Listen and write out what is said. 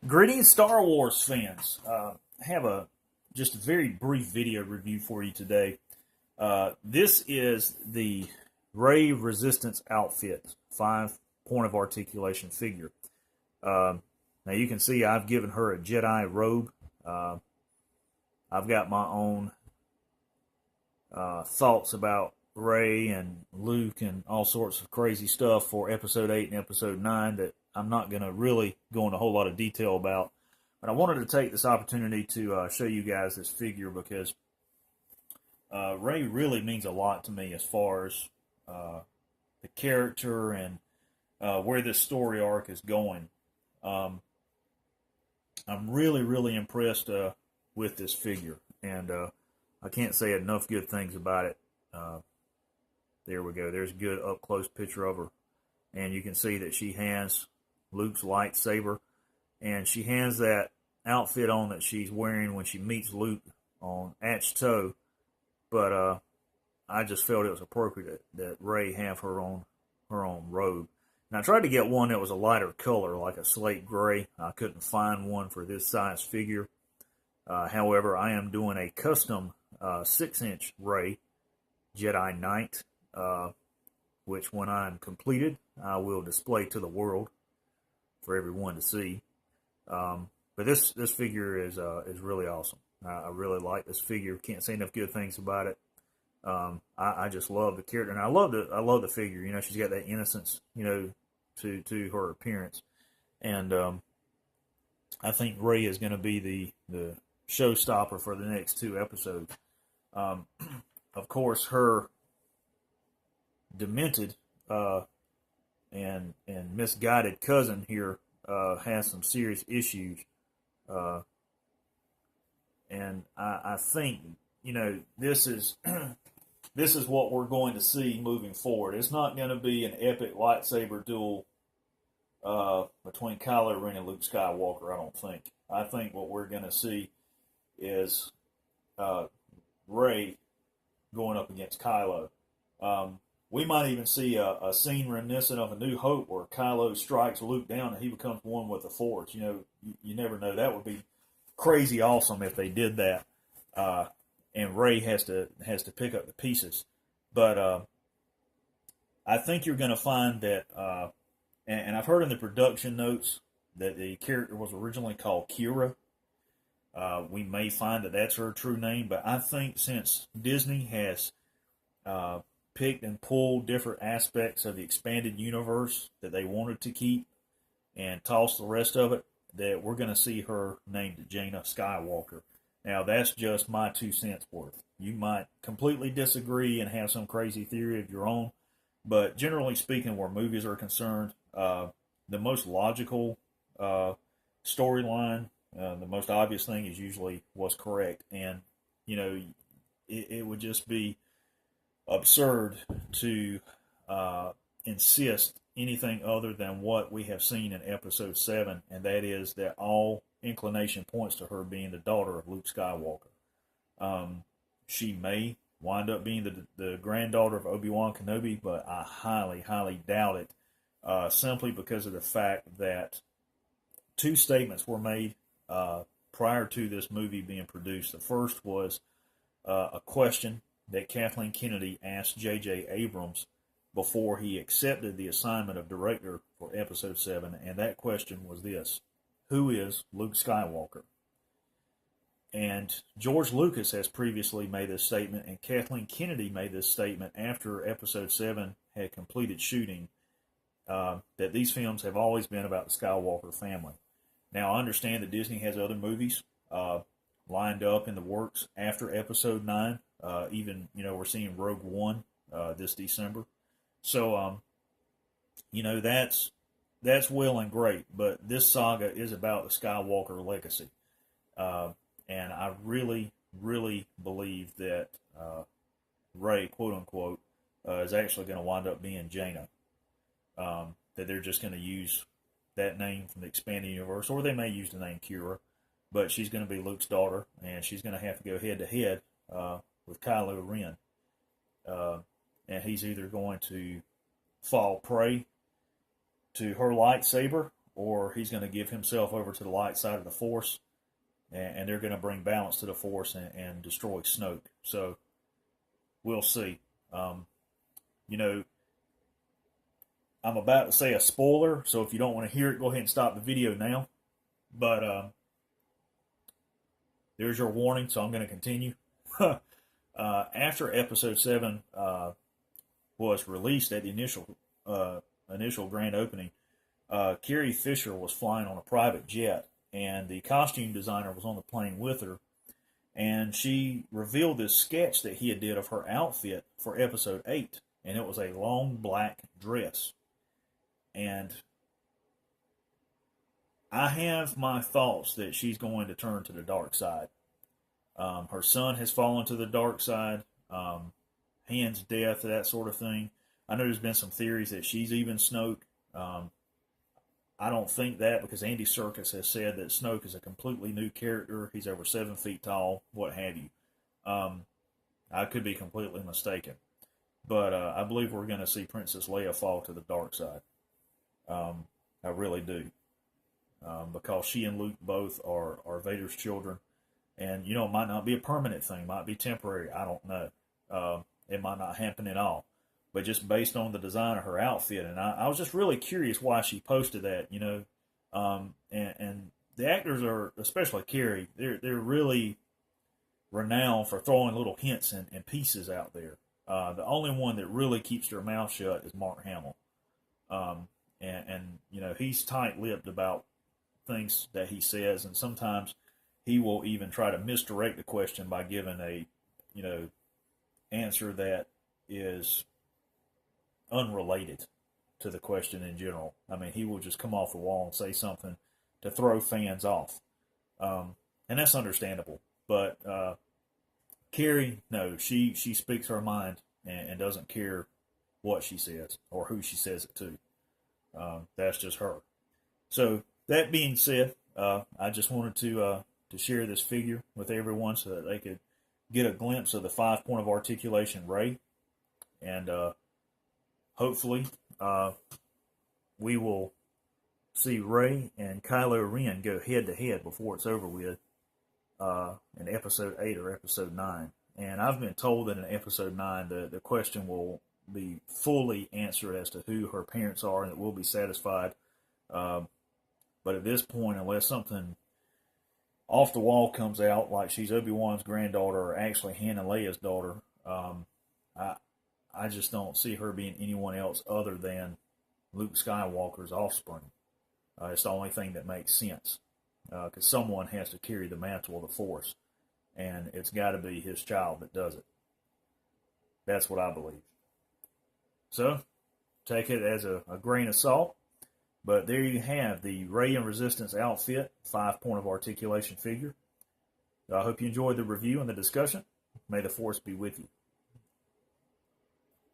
Greetings, Star Wars fans. I have just a very brief video review for you today. This is the Rey Resistance outfit, 5 point of articulation figure. Now you can see I've given her a Jedi robe. I've got my own thoughts about Rey and Luke and all sorts of crazy stuff for Episode 8 and Episode 9 that I'm not going to really go into a whole lot of detail about. But I wanted to take this opportunity to show you guys this figure because Rey really means a lot to me as far as the character and where this story arc is going. I'm really, really impressed with this figure, and I can't say enough good things about it. There we go. There's a good up-close picture of her. And you can see that she has Luke's lightsaber. And she has that outfit on that she's wearing when she meets Luke on Ahch-To. But I just felt it was appropriate that Rey have her own robe. And I tried to get one that was a lighter color, like a slate gray. I couldn't find one for this size figure. However, I am doing a custom 6-inch Rey Jedi Knight, which when I'm completed, I will display to the world for everyone to see. But this figure is really awesome. I really like this figure. Can't say enough good things about it. I just love the character, and I love the figure. You know, she's got that innocence, you know, to her appearance, and I think Rey is going to be the showstopper for the next 2 episodes. Of course, her demented and misguided cousin here has some serious issues, and I think, you know, this is this is what we're going to see moving forward. It's not going to be an epic lightsaber duel between Kylo Ren and Luke Skywalker. I don't think. I think what we're going to see is Rey going up against Kylo. We might even see a scene reminiscent of A New Hope where Kylo strikes Luke down and he becomes one with the Force. You know, you never know. That would be crazy awesome if they did that. And Rey has to pick up the pieces. But I think you're going to find that, and I've heard in the production notes that the character was originally called Kira. We may find that that's her true name, but I think since Disney has picked and pulled different aspects of the expanded universe that they wanted to keep and toss the rest of it, that we're going to see her named Jaina Skywalker. Now, that's just my 2 cents worth. You might completely disagree and have some crazy theory of your own, but generally speaking, where movies are concerned, the most logical storyline, the most obvious thing is usually what's correct. And, you know, it would just be absurd to insist anything other than what we have seen in Episode 7, and that is that all inclination points to her being the daughter of Luke Skywalker. She may wind up being the granddaughter of Obi-Wan Kenobi, but I highly, highly doubt it, simply because of the fact that 2 statements were made prior to this movie being produced. The first was a question that Kathleen Kennedy asked J.J. Abrams before he accepted the assignment of director for Episode 7, and that question was this: who is Luke Skywalker? And George Lucas has previously made this statement, and Kathleen Kennedy made this statement after Episode 7 had completed shooting, that these films have always been about the Skywalker family. Now, I understand that Disney has other movies lined up in the works after Episode 9. Even, you know, we're seeing Rogue One this December. So, you know, that's well and great, but this saga is about the Skywalker legacy. And I really, really believe that Rey, quote unquote, is actually going to wind up being Jaina. That they're just going to use that name from the expanded universe, or they may use the name Kira, but she's going to be Luke's daughter, and she's going to have to go head to head with Kylo Ren. And he's either going to fall prey to her lightsaber, or he's going to give himself over to the light side of the Force, and they're going to bring balance to the Force and destroy Snoke. So we'll see. You know, I'm about to say a spoiler, so if you don't want to hear it, go ahead and stop the video now. But there's your warning, so I'm going to continue. After Episode 7 was released at the initial grand opening, Carrie Fisher was flying on a private jet, and the costume designer was on the plane with her, and she revealed this sketch that he had did of her outfit for Episode 8, and it was a long black dress. And I have my thoughts that she's going to turn to the dark side. Her son has fallen to the dark side, Han's death, that sort of thing. I know there's been some theories that she's even Snoke. I don't think that, because Andy Serkis has said that Snoke is a completely new character. He's over 7 feet tall, what have you. I could be completely mistaken. But I believe we're going to see Princess Leia fall to the dark side. I really do. Because she and Luke both are Vader's children. And, you know, it might not be a permanent thing. It might be temporary. I don't know. It might not happen at all. But just based on the design of her outfit. And I was just really curious why she posted that, you know. And the actors are, especially Carrie, they're really renowned for throwing little hints and pieces out there. The only one that really keeps their mouth shut is Mark Hamill. And you know, he's tight-lipped about things that he says, and sometimes he will even try to misdirect the question by giving a, you know, answer that is unrelated to the question in general. I mean, he will just come off the wall and say something to throw fans off. And that's understandable. But Carrie, no, she speaks her mind and doesn't care what she says or who she says it to. That's just her. So that being said, I just wanted to share this figure with everyone so that they could get a glimpse of the 5-point of articulation Rey, and hopefully we will see Rey and Kylo Ren go head to head before it's over with in Episode 8 or Episode 9. And I've been told that in Episode 9 the question will be fully answered as to who her parents are, and that we'll be satisfied. But at this point, unless something off the wall comes out, like she's Obi-Wan's granddaughter or actually Han and Leia's daughter, I just don't see her being anyone else other than Luke Skywalker's offspring. It's the only thing that makes sense, because someone has to carry the mantle of the Force, and it's got to be his child that does it. That's what I believe. So, take it as a grain of salt. But there you have the Rey and Resistance outfit, 5-point of articulation figure. I hope you enjoyed the review and the discussion. May the Force be with you.